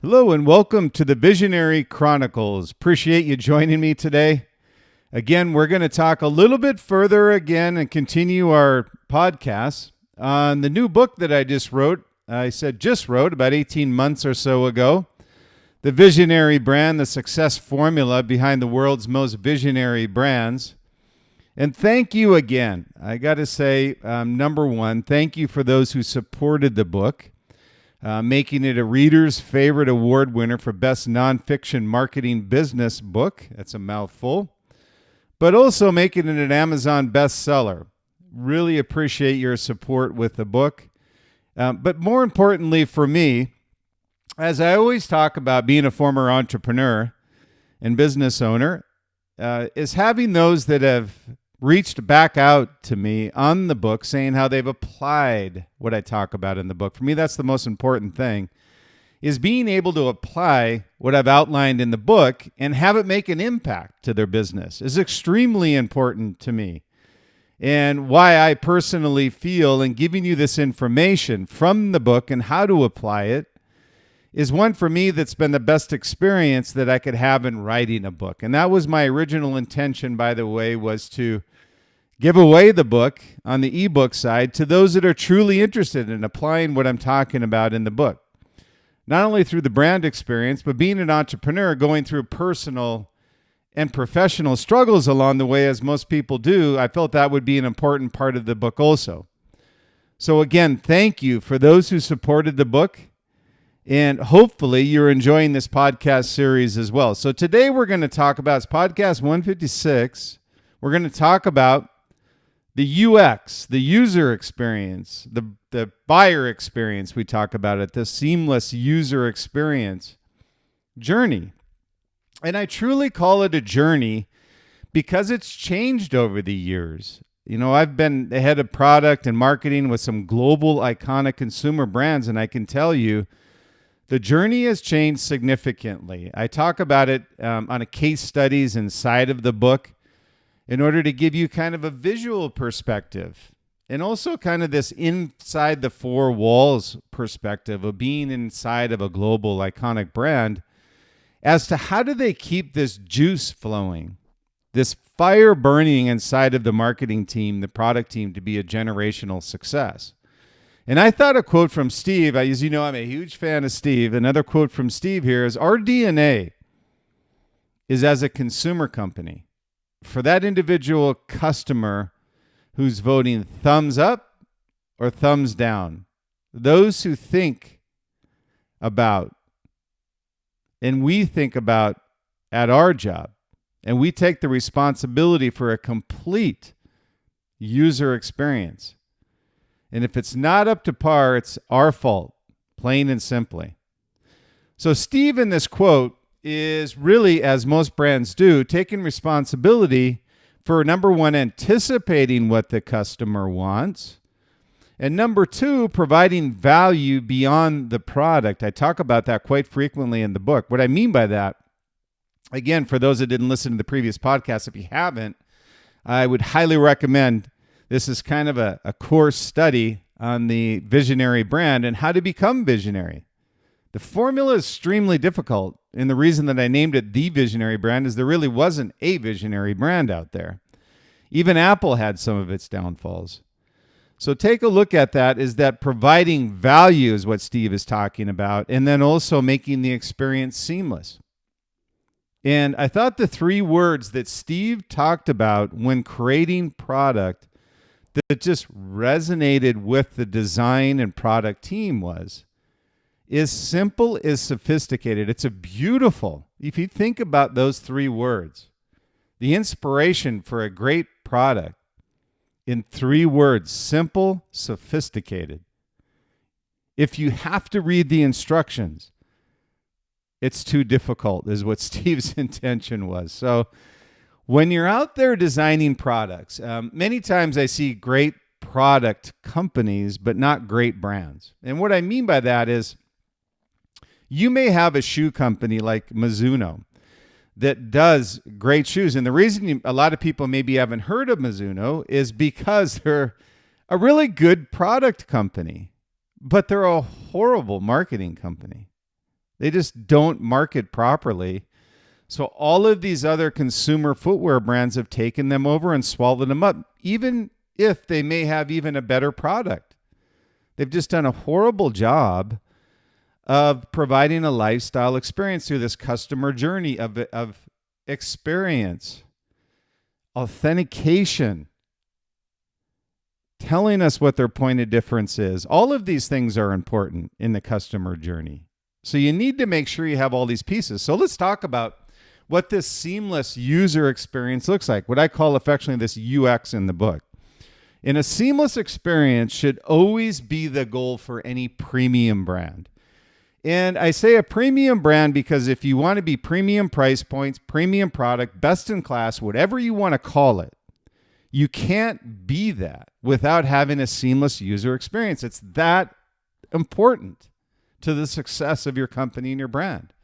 Hello and welcome to the Visionary Chronicles. Appreciate you joining me today. Again, we're going to talk a little bit further again and continue our podcast on the new book that I just wrote. Just wrote about 18 months or so ago. The Visionary Brand, the success formula behind the world's most visionary brands. And thank you again. I got to say, number one, thank you for those who supported the book. Making it a reader's favorite award winner for best nonfiction marketing business book. That's a mouthful. But also making it an Amazon bestseller. Really appreciate your support with the book. But more importantly for me, as I always talk about being a former entrepreneur and business owner, is having those that have reached back out to me on the book saying how they've applied what I talk about in the book. For me, that's the most important thing, is being able to apply what I've outlined in the book and have it make an impact to their business is extremely important to me. And why I personally feel in giving you this information from the book and how to apply it is one for me that's been the best experience that I could have in writing a book. And that was my original intention, by the way, was to give away the book on the ebook side to those that are truly interested in applying what I'm talking about in the book. Not only through the brand experience, but being an entrepreneur, going through personal and professional struggles along the way, as most people do. I felt that would be an important part of the book also. So again, thank you for those who supported the book. And hopefully you're enjoying this podcast series as well. So today we're going to talk about, it's podcast 156. We're going to talk about the UX, the user experience, the buyer experience. We talk about it, the seamless user experience journey. And I truly call it a journey because it's changed over the years. You know, I've been the head of product and marketing with some global iconic consumer brands, and I can tell you, the journey has changed significantly. I talk about it on a case studies inside of the book in order to give you kind of a visual perspective and also kind of this inside the four walls perspective of being inside of a global iconic brand as to how do they keep this juice flowing, this fire burning inside of the marketing team, the product team, to be a generational success. And I thought a quote from Steve, as you know, I'm a huge fan of Steve. Another quote from Steve here is, our DNA is as a consumer company for that individual customer who's voting thumbs up or thumbs down. Those who think about, and we think about at our job, and we take the responsibility for a complete user experience. And if it's not up to par, it's our fault, plain and simply. So Steve in this quote is really, as most brands do, taking responsibility for, number one, anticipating what the customer wants, and number two, providing value beyond the product. I talk about that quite frequently in the book. What I mean by that, again, for those that didn't listen to the previous podcast, if you haven't, I would highly recommend. This is kind of a course study on the visionary brand and how to become visionary. The formula is extremely difficult, and the reason that I named it the visionary brand is there really wasn't a visionary brand out there. Even Apple had some of its downfalls. So take a look at that, is that providing value is what Steve is talking about, and then also making the experience seamless. And I thought the three words that Steve talked about when creating product that just resonated with the design and product team is simple is sophisticated. It's a beautiful, if you think about those three words, the inspiration for a great product in three words, simple, sophisticated. If you have to read the instructions, it's too difficult, is what Steve's intention was. So when you're out there designing products, many times I see great product companies, but not great brands. And what I mean by that is you may have a shoe company like Mizuno that does great shoes. And the reason a lot of people maybe haven't heard of Mizuno is because they're a really good product company, but they're a horrible marketing company. They just don't market properly. So all of these other consumer footwear brands have taken them over and swallowed them up, even if they may have even a better product. They've just done a horrible job of providing a lifestyle experience through this customer journey of experience, authentication, telling us what their point of difference is. All of these things are important in the customer journey. So you need to make sure you have all these pieces. So let's talk about what this seamless user experience looks like, what I call affectionately this UX in the book. And a seamless experience should always be the goal for any premium brand. And I say a premium brand because if you want to be premium price points, premium product, best in class, whatever you want to call it, you can't be that without having a seamless user experience. It's that important to the success of your company and your brand.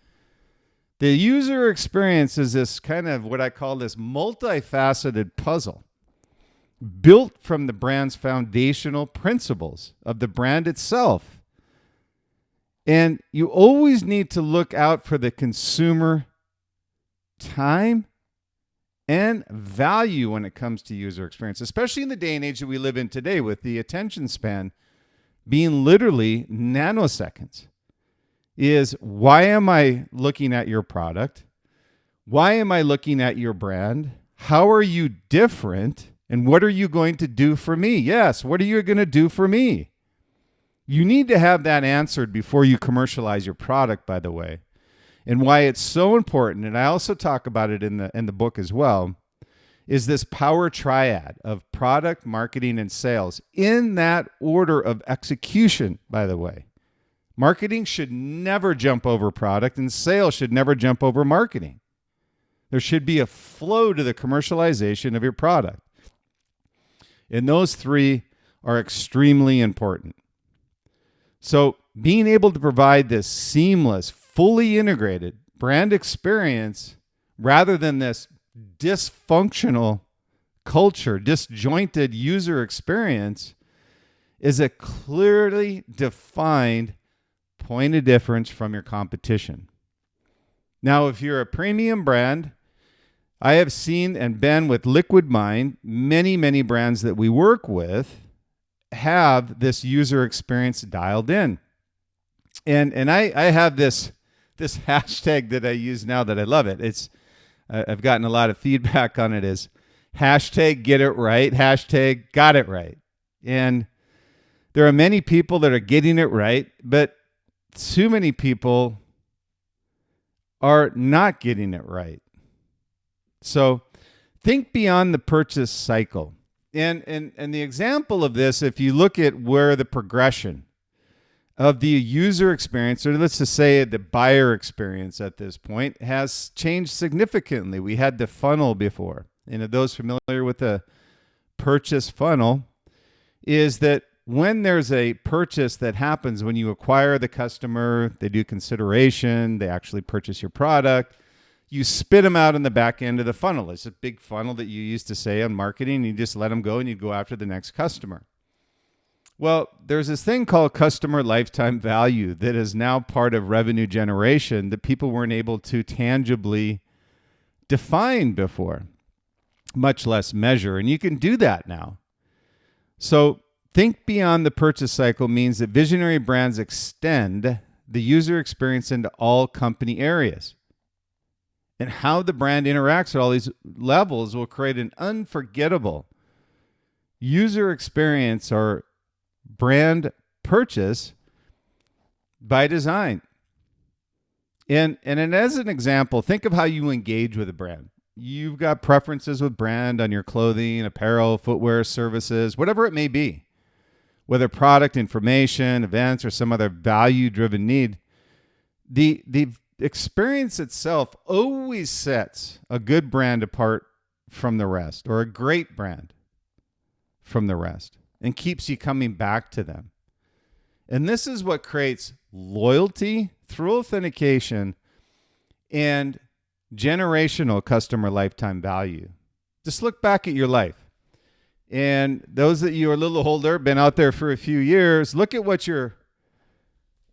The user experience is this kind of what I call this multifaceted puzzle built from the brand's foundational principles of the brand itself. And you always need to look out for the consumer time and value when it comes to user experience, especially in the day and age that we live in today with the attention span being literally nanoseconds. Is why am I looking at your product? Why am I looking at your brand? How are you different? And what are you going to do for me? Yes, what are you going to do for me? You need to have that answered before you commercialize your product, by the way. And why it's so important, and I also talk about it in the book as well, is this power triad of product, marketing, and sales in that order of execution, by the way. Marketing should never jump over product, and sales should never jump over marketing. There should be a flow to the commercialization of your product. And those three are extremely important. So being able to provide this seamless, fully integrated brand experience rather than this dysfunctional culture, disjointed user experience is a clearly defined point of difference from your competition. Now, if you're a premium brand, I have seen and been with Liquid Mind, many, many brands that we work with have this user experience dialed in. And I have this hashtag that I use now that I love it. It's I've gotten a lot of feedback on it is hashtag get it right, hashtag got it right. And there are many people that are getting it right, but too many people are not getting it right. So think beyond the purchase cycle. And the example of this, if you look at where the progression of the user experience, or let's just say the buyer experience at this point, has changed significantly. We had the funnel before. And those familiar with the purchase funnel is that when there's a purchase that happens, when you acquire the customer, they do consideration, they actually purchase your product, you spit them out in the back end of the funnel. It's a big funnel that you used to say on marketing. You just let them go and you go after the next customer. Well, there's this thing called customer lifetime value that is now part of revenue generation that people weren't able to tangibly define before, much less measure. And you can do that now. So think beyond the purchase cycle means that visionary brands extend the user experience into all company areas. And how the brand interacts at all these levels will create an unforgettable user experience or brand purchase by design. And as an example, think of how you engage with a brand. You've got preferences with brand on your clothing, apparel, footwear, services, whatever it may be. Whether product, information, events, or some other value-driven need, the experience itself always sets a good brand apart from the rest, or a great brand from the rest, and keeps you coming back to them. And this is what creates loyalty through authentication and generational customer lifetime value. Just look back at your life. And those that you are a little older, been out there for a few years, look at what your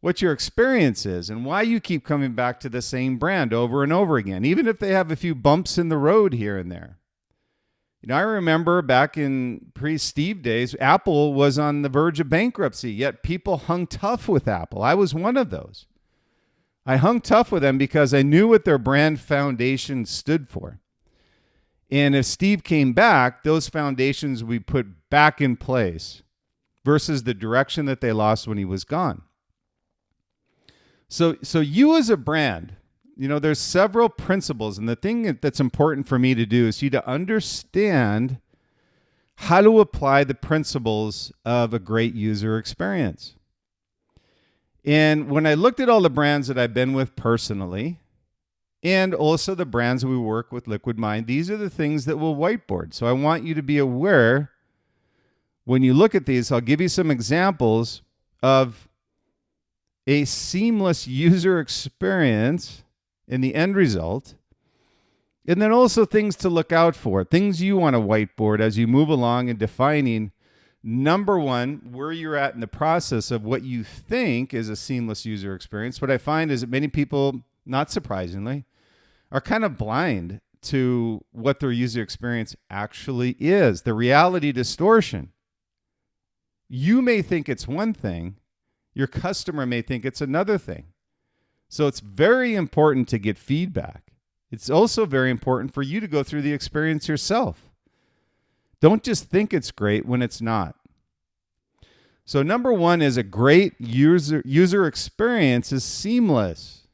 what your experience is and why you keep coming back to the same brand over and over again, even if they have a few bumps in the road here and there. I remember back in pre-Steve days, Apple was on the verge of bankruptcy, yet people hung tough with Apple. I was one of those. I hung tough with them because I knew what their brand foundation stood for. And if Steve came back, those foundations we put back in place versus the direction that they lost when he was gone. So you as a brand, there's several principles, and the thing that's important for me to do is to understand how to apply the principles of a great user experience. And when I looked at all the brands that I've been with personally, and also the brands we work with, Liquid Mind, these are the things that we'll whiteboard. So I want you to be aware when you look at these. I'll give you some examples of a seamless user experience in the end result, and then also things to look out for, things you want to whiteboard as you move along in defining, number one, where you're at in the process of what you think is a seamless user experience. What I find is that many people, not surprisingly, are kind of blind to what their user experience actually is, the reality distortion. You may think it's one thing, your customer may think it's another thing. So it's very important to get feedback. It's also very important for you to go through the experience yourself. Don't just think it's great when it's not. So number one is a great user experience is seamless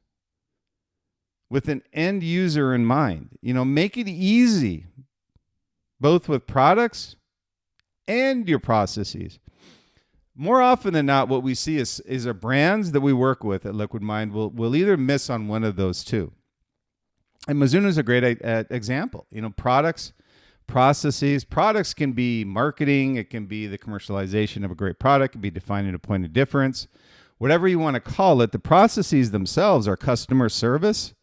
with an end user in mind. Make it easy, both with products and your processes. More often than not, what we see is our brands that we work with at Liquid Mind will either miss on one of those two. And Mizuno is a great example. Products, processes. Products can be marketing. It can be the commercialization of a great product. It can be defining a point of difference. Whatever you want to call it, the processes themselves are customer service,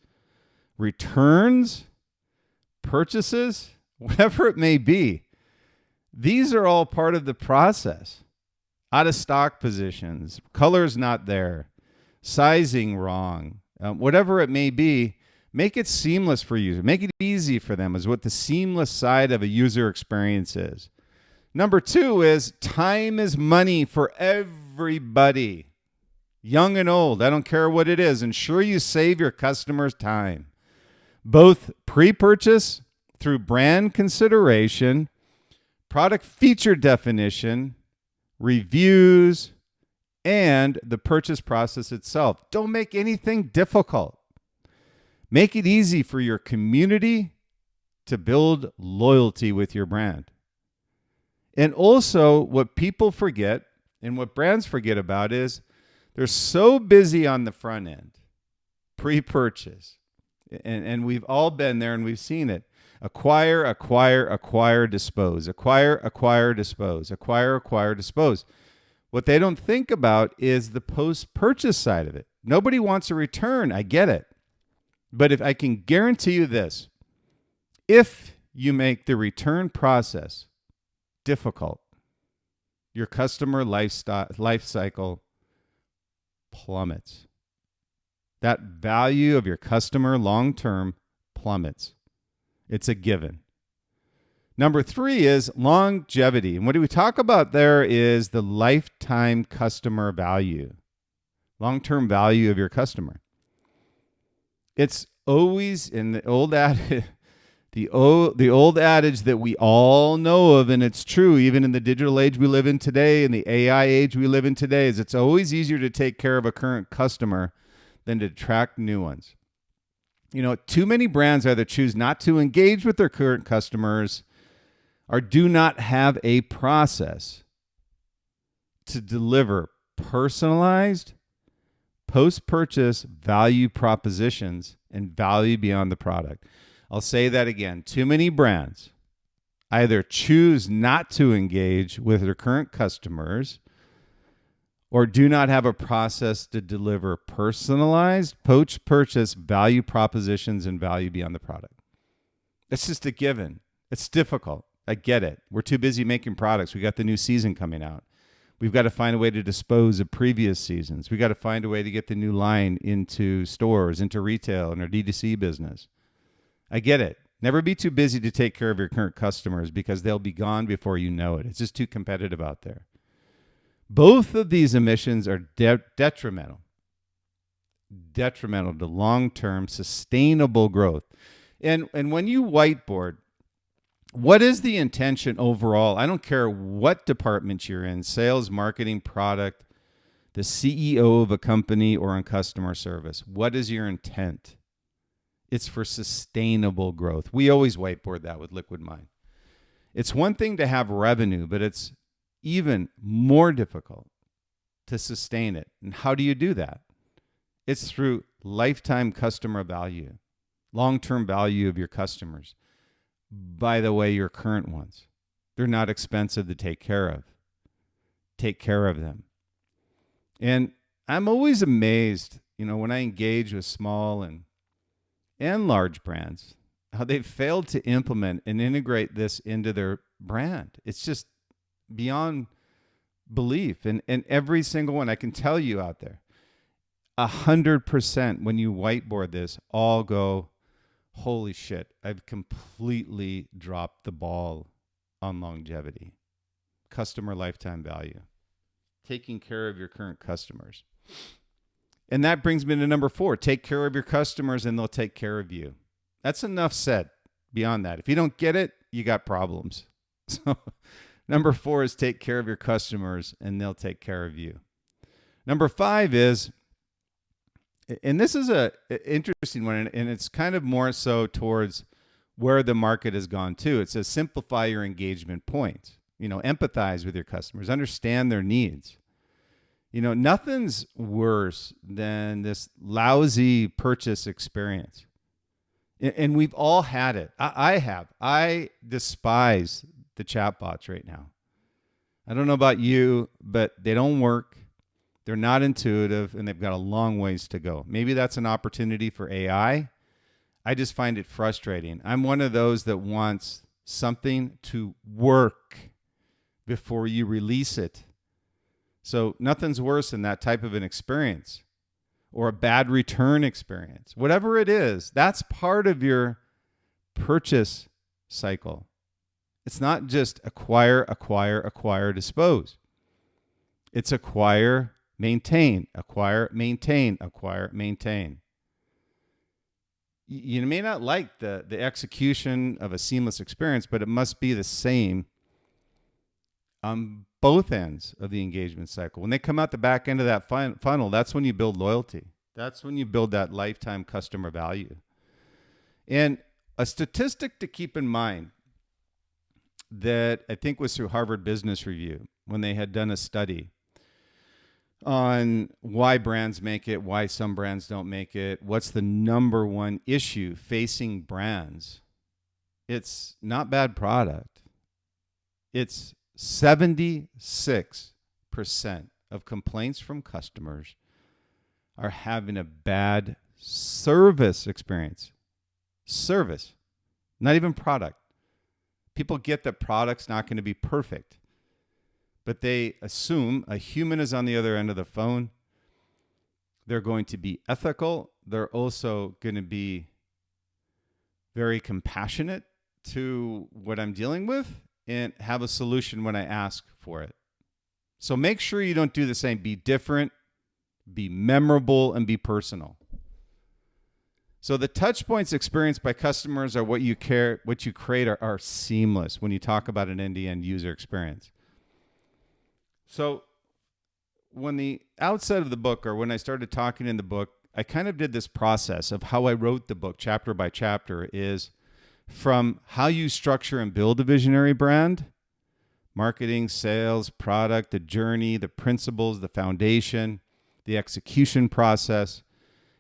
returns, purchases, whatever it may be. These are all part of the process. Out of stock positions, colors not there, sizing wrong, whatever it may be, make it seamless for users. Make it easy for them is what the seamless side of a user experience is. Number two is time is money for everybody, young and old. I don't care what it is. Ensure you save your customers time, both pre-purchase through brand consideration, product feature definition, reviews, and the purchase process itself. Don't make anything difficult. Make it easy for your community to build loyalty with your brand. And also, what people forget and what brands forget about is they're so busy on the front end, pre-purchase. And we've all been there and we've seen it. Acquire, dispose. Acquire, dispose. Acquire, dispose. What they don't think about is the post-purchase side of it. Nobody wants a return. I get it. But if I can guarantee you this, if you make the return process difficult, your customer life cycle plummets. That value of your customer long-term plummets. It's a given. Number three is longevity. And what do we talk about there is the lifetime customer value, long-term value of your customer. It's always in the old adage, the old adage that we all know of, and it's true even in the digital age we live in today, and the AI age we live in today, is it's always easier to take care of a current customer than to attract new ones. Too many brands either choose not to engage with their current customers or do not have a process to deliver personalized post-purchase value propositions and value beyond the product. I'll say that again. Too many brands either choose not to engage with their current customers or do not have a process to deliver personalized post-purchase value propositions and value beyond the product. It's just a given. It's difficult. I get it. We're too busy making products. We got the new season coming out. We've got to find a way to dispose of previous seasons. We've got to find a way to get the new line into stores, into retail, and our D2C business. I get it. Never be too busy to take care of your current customers because they'll be gone before you know it. It's just too competitive out there. Both of these emissions are detrimental to long-term sustainable growth. And when you whiteboard, what is the intention overall? I don't care what department you're in, sales, marketing, product, the CEO of a company, or in customer service. What is your intent? It's for sustainable growth. We always whiteboard that with Liquid Mind. It's one thing to have revenue, but it's even more difficult to sustain it. And how do you do that? It's through lifetime customer value, long-term value of your customers. By the way, your current ones. They're not expensive to take care of. Take care of them. And I'm always amazed, when I engage with small and large brands, how they've failed to implement and integrate this into their brand. It's just beyond belief. And every single one, I can tell you out there, 100% when you whiteboard this, all go, holy shit, I've completely dropped the ball on longevity, customer lifetime value, taking care of your current customers. And that brings me to number 4, take care of your customers and they'll take care of you. That's enough said beyond that. If you don't get it, you got problems. So number 4 is take care of your customers and they'll take care of you. Number 5 is, and this is an interesting one, and it's kind of more so towards where the market has gone to. It says simplify your engagement points. Empathize with your customers, understand their needs. Nothing's worse than this lousy purchase experience. And we've all had it. I have. I despise the chatbots right now. I don't know about you, but they don't work. They're not intuitive, and they've got a long ways to go. Maybe that's an opportunity for AI. I just find it frustrating. I'm one of those that wants something to work before you release it. So nothing's worse than that type of an experience or a bad return experience. Whatever it is, that's part of your purchase cycle. It's not just acquire, dispose. It's acquire, maintain, acquire, maintain, acquire, maintain. You may not like the execution of a seamless experience, but it must be the same on both ends of the engagement cycle. When they come out the back end of that funnel, that's when you build loyalty. That's when you build that lifetime customer value. And a statistic to keep in mind that I think was through Harvard Business Review when they had done a study on why brands make it, why some brands don't make it, what's the number one issue facing brands. It's not bad product. It's 76% of complaints from customers are having a bad service experience. Service, not even product. People get that product's not going to be perfect, but they assume a human is on the other end of the phone. They're going to be ethical. They're also going to be very compassionate to what I'm dealing with and have a solution when I ask for it. So make sure you don't do the same. Be different, be memorable, and be personal. So the touch points experienced by customers are what you create are seamless when you talk about an end-to-end user experience. So when the outset of the book, or when I started talking in the book, I kind of did this process of how I wrote the book chapter by chapter is from how you structure and build a visionary brand, marketing, sales, product, the journey, the principles, the foundation, the execution process.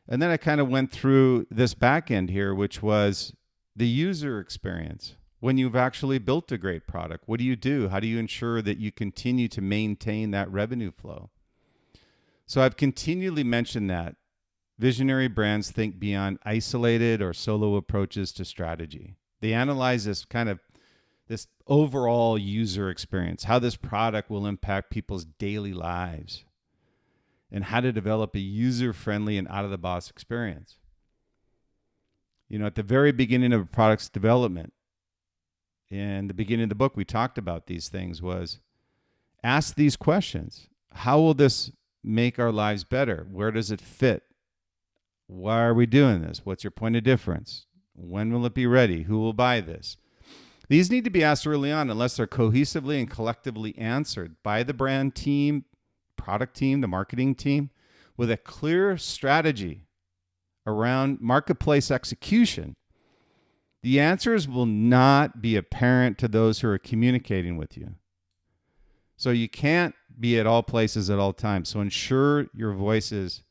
And then I kind of went through this back end here, which was the user experience. When you've actually built a great product, what do you do? How do you ensure that you continue to maintain that revenue flow? So I've continually mentioned that visionary brands think beyond isolated or solo approaches to strategy. They analyze this kind of this overall user experience, how this product will impact people's daily lives, and how to develop a user-friendly and out-of-the-box experience. You know, at the very beginning of a product's development, in the beginning of the book, we talked about these things, was ask these questions. How will this make our lives better? Where does it fit? Why are we doing this? What's your point of difference? When will it be ready? Who will buy this? These need to be asked early on unless they're cohesively and collectively answered by the brand team, product team, the marketing team, with a clear strategy around marketplace execution. The answers will not be apparent to those who are communicating with you. So you can't be at all places at all times. So ensure your voice is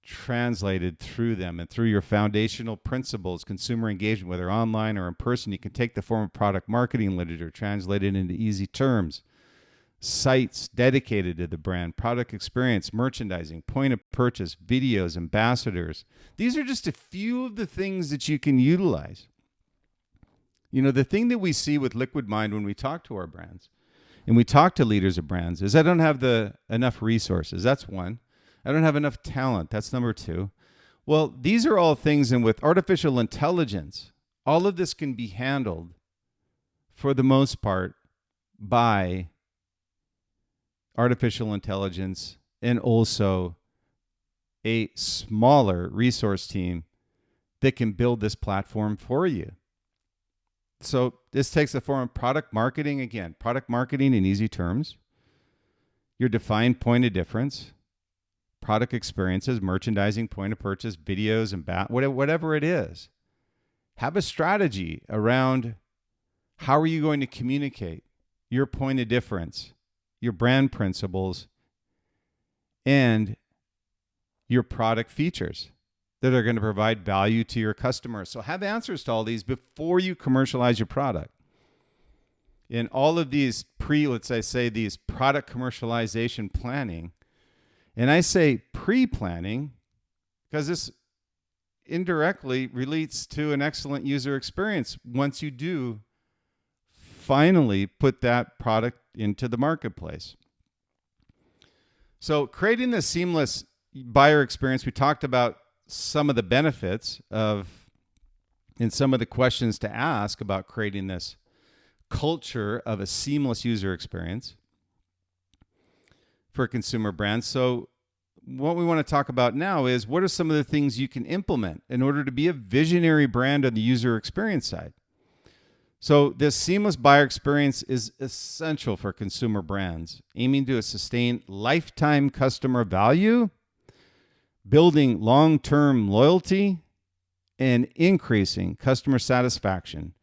translated through them and through your foundational principles, consumer engagement, whether online or in person. You can take the form of product marketing literature, translate it into easy terms, sites dedicated to the brand, product experience, merchandising, point of purchase, videos, ambassadors. These are just a few of the things that you can utilize. You know, the thing that we see with Liquid Mind when we talk to our brands and we talk to leaders of brands is I don't have enough resources. That's one. I don't have enough talent. That's number two. Well, these are all things, and with artificial intelligence, all of this can be handled for the most part by artificial intelligence and also a smaller resource team that can build this platform for you. So this takes the form of product marketing. Again, product marketing in easy terms, your defined point of difference, product experiences, merchandising, point of purchase, videos, and whatever it is. Have a strategy around how are you going to communicate your point of difference, your brand principles, and your product features that are going to provide value to your customers. So have answers to all these before you commercialize your product. In all of these these product commercialization planning, and I say pre-planning because this indirectly relates to an excellent user experience once you do finally put that product into the marketplace. So creating this seamless buyer experience, we talked about some of the benefits of and some of the questions to ask about creating this culture of a seamless user experience for consumer brands. So what we want to talk about now is what are some of the things you can implement in order to be a visionary brand on the user experience side. So this seamless buyer experience is essential for consumer brands, aiming to sustain lifetime customer value, building long-term loyalty, and increasing customer satisfaction.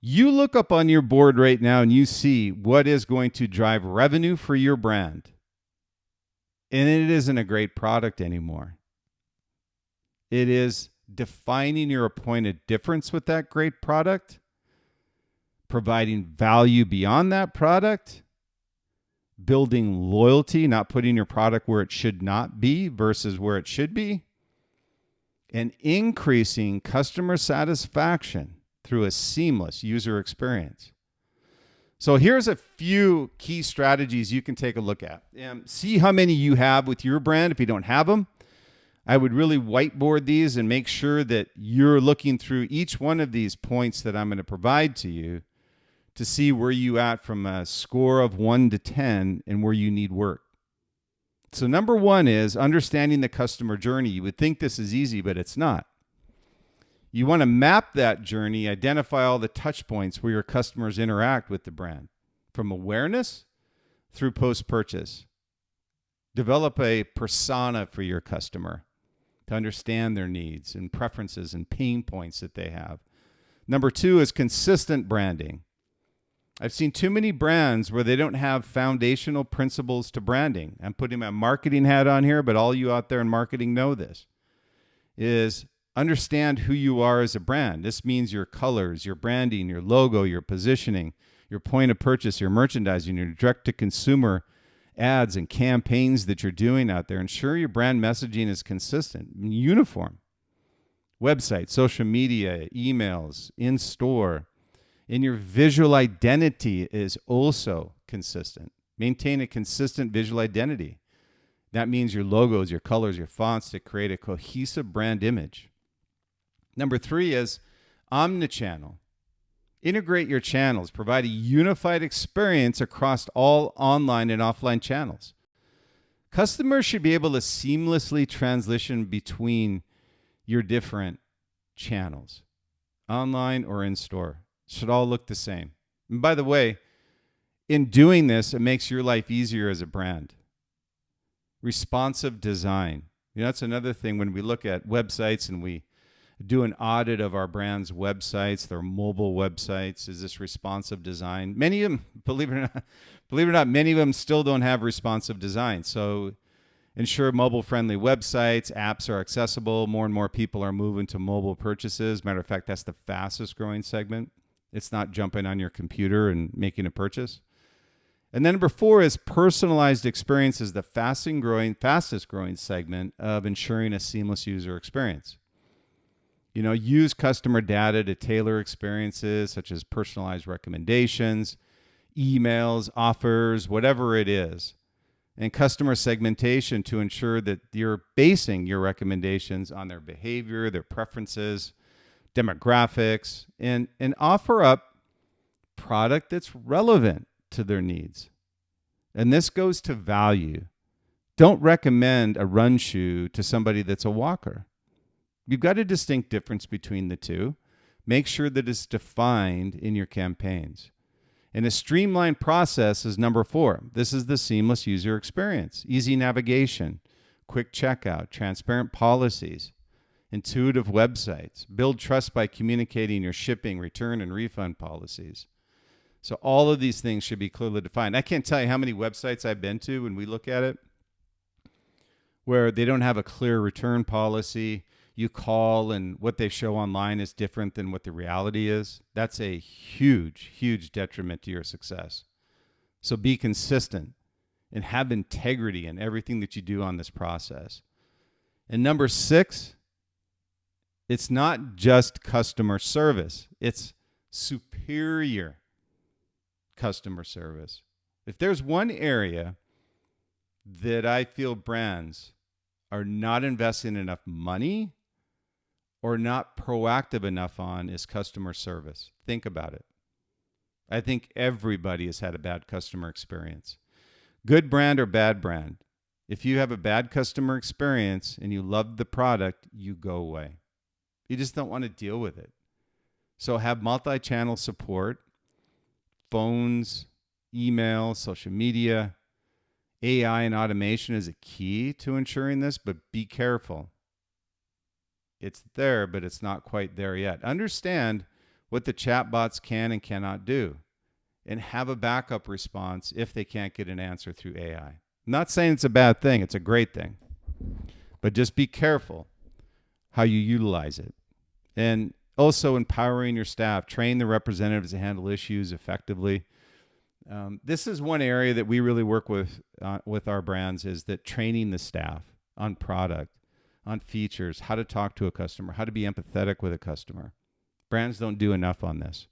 You look up on your board right now and you see what is going to drive revenue for your brand. And it isn't a great product anymore. It is defining your point of difference with that great product, providing value beyond that product, building loyalty, not putting your product where it should not be versus where it should be, and increasing customer satisfaction through a seamless user experience. So here's a few key strategies you can take a look at. See how many you have with your brand. If you don't have them, I would really whiteboard these and make sure that you're looking through each one of these points that I'm going to provide to you to see where you at from a score of 1 to 10 and where you need work. So number one is understanding the customer journey. You would think this is easy, but it's not. You want to map that journey, identify all the touch points where your customers interact with the brand, from awareness through post-purchase. Develop a persona for your customer to understand their needs and preferences and pain points that they have. Number two is consistent branding. I've seen too many brands where they don't have foundational principles to branding. I'm putting my marketing hat on here, but all you out there in marketing know this, is understand who you are as a brand. This means your colors, your branding, your logo, your positioning, your point of purchase, your merchandising, your direct-to-consumer ads and campaigns that you're doing out there. Ensure your brand messaging is consistent and uniform. Website, social media, emails, in-store, And your visual identity is also consistent. Maintain a consistent visual identity. That means your logos, your colors, your fonts to create a cohesive brand image. Number 3 is omnichannel. Integrate your channels. Provide a unified experience across all online and offline channels. Customers should be able to seamlessly transition between your different channels, online or in store. Should all look the same. And by the way, in doing this, it makes your life easier as a brand. Responsive design. That's another thing when we look at websites and we do an audit of our brand's websites, their mobile websites. Is this responsive design? Many of them, believe it or not, many of them still don't have responsive design. So ensure mobile-friendly websites, apps are accessible. More and more people are moving to mobile purchases. Matter of fact, that's the fastest growing segment. It's not jumping on your computer and making a purchase. And then number 4 is personalized experiences, the fastest growing segment of ensuring a seamless user experience. Use customer data to tailor experiences such as personalized recommendations, emails, offers, whatever it is, and customer segmentation to ensure that you're basing your recommendations on their behavior, their preferences, demographics, and offer up product that's relevant to their needs. And this goes to value. Don't recommend a run shoe to somebody that's a walker. You've got a distinct difference between the two. Make sure that it's defined in your campaigns. And a streamlined process is number 4. This is the seamless user experience. Easy navigation, quick checkout, transparent policies, intuitive websites. Build trust by communicating your shipping, return, and refund policies. So all of these things should be clearly defined. I can't tell you how many websites I've been to when we look at it where they don't have a clear return policy. You call and what they show online is different than what the reality is. That's a huge, huge detriment to your success. So be consistent and have integrity in everything that you do on this process. And number 6, it's not just customer service. It's superior customer service. If there's one area that I feel brands are not investing enough money or not proactive enough on, is customer service. Think about it. I think everybody has had a bad customer experience. Good brand or bad brand. If you have a bad customer experience and you love the product, you go away. You just don't want to deal with it. So have multi-channel support, phones, email, social media. AI and automation is a key to ensuring this, but be careful. It's there, but it's not quite there yet. Understand what the chatbots can and cannot do, and have a backup response if they can't get an answer through AI. I'm not saying it's a bad thing. It's a great thing. But just be careful how you utilize it. And also empowering your staff. Train the representatives to handle issues effectively. This is one area that we really work with our brands, is that training the staff on product, on features, how to talk to a customer, how to be empathetic with a customer. Brands don't do enough on this.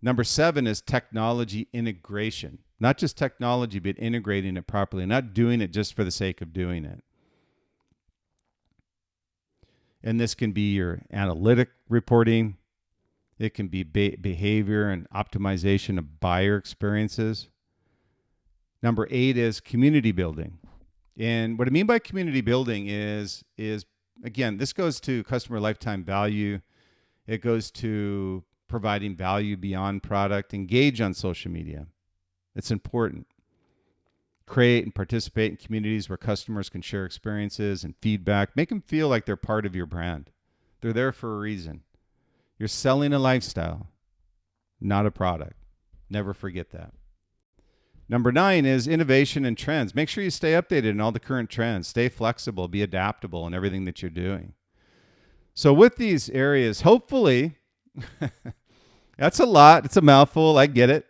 Number 7 is technology integration. Not just technology, but integrating it properly, not doing it just for the sake of doing it. And this can be your analytic reporting. It can be behavior and optimization of buyer experiences. Number 8 is community building. And what I mean by community building is again, this goes to customer lifetime value. It goes to providing value beyond product. Engage on social media. It's important. Create and participate in communities where customers can share experiences and feedback. Make them feel like they're part of your brand. They're there for a reason. You're selling a lifestyle, not a product. Never forget that. Number 9 is innovation and trends. Make sure you stay updated in all the current trends. Stay flexible, be adaptable in everything that you're doing. So with these areas, hopefully, that's a lot. It's a mouthful. I get it.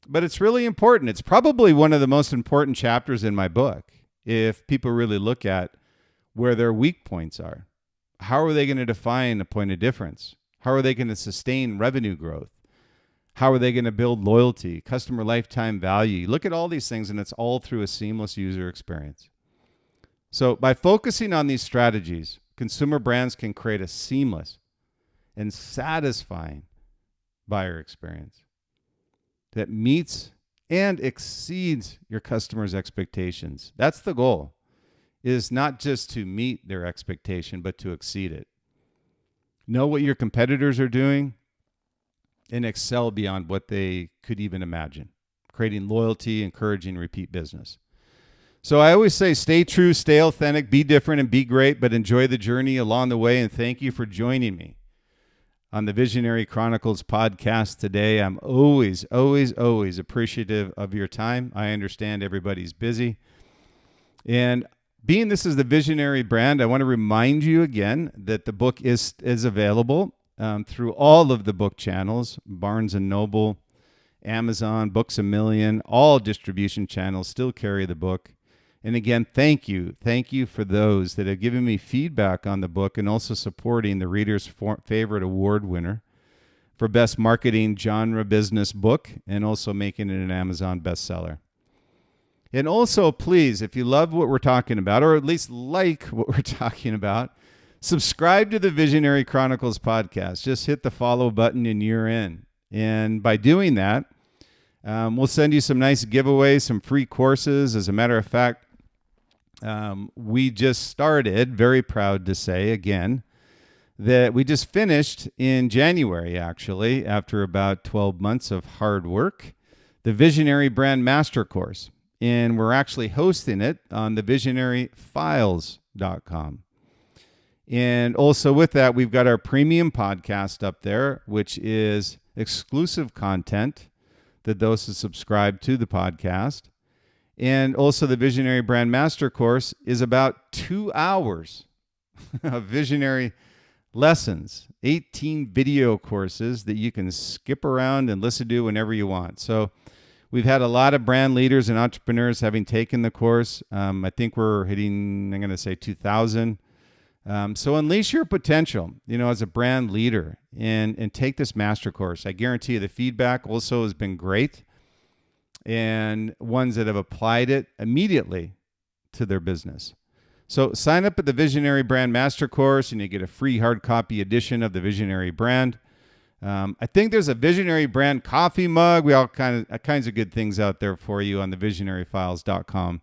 But it's really important. It's probably one of the most important chapters in my book. If people really look at where their weak points are, how are they going to define a point of difference? How are they going to sustain revenue growth? How are they going to build loyalty, customer lifetime value? You look at all these things, and it's all through a seamless user experience. So by focusing on these strategies, consumer brands can create a seamless and satisfying buyer experience that meets and exceeds your customers' expectations. That's the goal, is not just to meet their expectation, but to exceed it. Know what your competitors are doing and excel beyond what they could even imagine, creating loyalty, encouraging repeat business. So I always say, stay true, stay authentic, be different, and be great, but enjoy the journey along the way. And thank you for joining me on the Visionary Chronicles podcast today. I'm always, always, always appreciative of your time. I understand everybody's busy. And being this is the Visionary brand, I want to remind you again that the book is available through all of the book channels, Barnes & Noble, Amazon, Books A Million, all distribution channels still carry the book. And again, thank you. Thank you for those that have given me feedback on the book and also supporting the Reader's Favorite Award winner for Best Marketing Genre Business Book and also making it an Amazon bestseller. And also, please, if you love what we're talking about, or at least like what we're talking about, subscribe to the Visionary Chronicles podcast. Just hit the follow button and you're in. And by doing that, we'll send you some nice giveaways, some free courses. As a matter of fact, we just started, very proud to say again, that we just finished in January, actually, after about 12 months of hard work, the Visionary Brand Master Course. And we're actually hosting it on the visionaryfiles.com. And also with that, we've got our premium podcast up there, which is exclusive content that those who subscribe to the podcast. And also the Visionary Brand Master Course is about 2 hours of visionary lessons, 18 video courses that you can skip around and listen to whenever you want. So we've had a lot of brand leaders and entrepreneurs having taken the course. I think we're hitting, I'm going to say 2,000. So unleash your potential, as a brand leader and take this master course. I guarantee you the feedback also has been great, and ones that have applied it immediately to their business. So sign up at the Visionary Brand Master Course and you get a free hard copy edition of the Visionary Brand. I think there's a Visionary Brand coffee mug. We all kinds of good things out there for you on the visionaryfiles.com.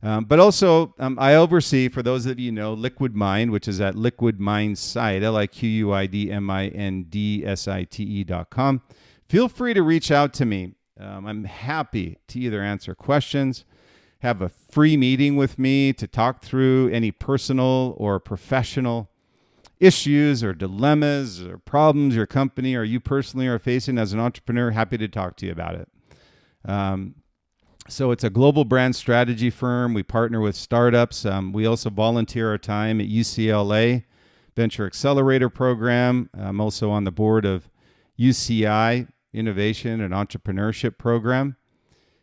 But also, I oversee, for those of you know, Liquid Mind, which is at Liquid Mind Site, LIQUIDMINDSITE.com. Feel free to reach out to me. I'm happy to either answer questions, have a free meeting with me to talk through any personal or professional issues or dilemmas or problems your company or you personally are facing as an entrepreneur. Happy to talk to you about it. So it's a global brand strategy firm. We partner with startups. We also volunteer our time at UCLA Venture Accelerator Program. I'm also on the board of UCI Innovation and Entrepreneurship Program.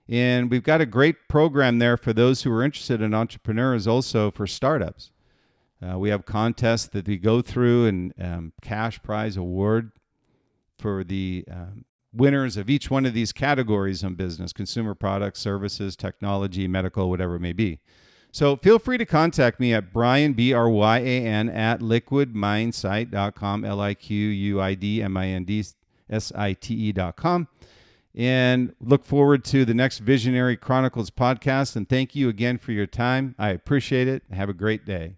And we've got a great program there for those who are interested in entrepreneurs, also for startups. We have contests that we go through and cash prize award for the winners of each one of these categories in business: consumer products, services, technology, medical, whatever it may be. So feel free to contact me at Bryan, Bryan, at liquidmindsite.com, LIQUIDMINDSITE.com. And look forward to the next Visionary Chronicles podcast. And thank you again for your time. I appreciate it. Have a great day.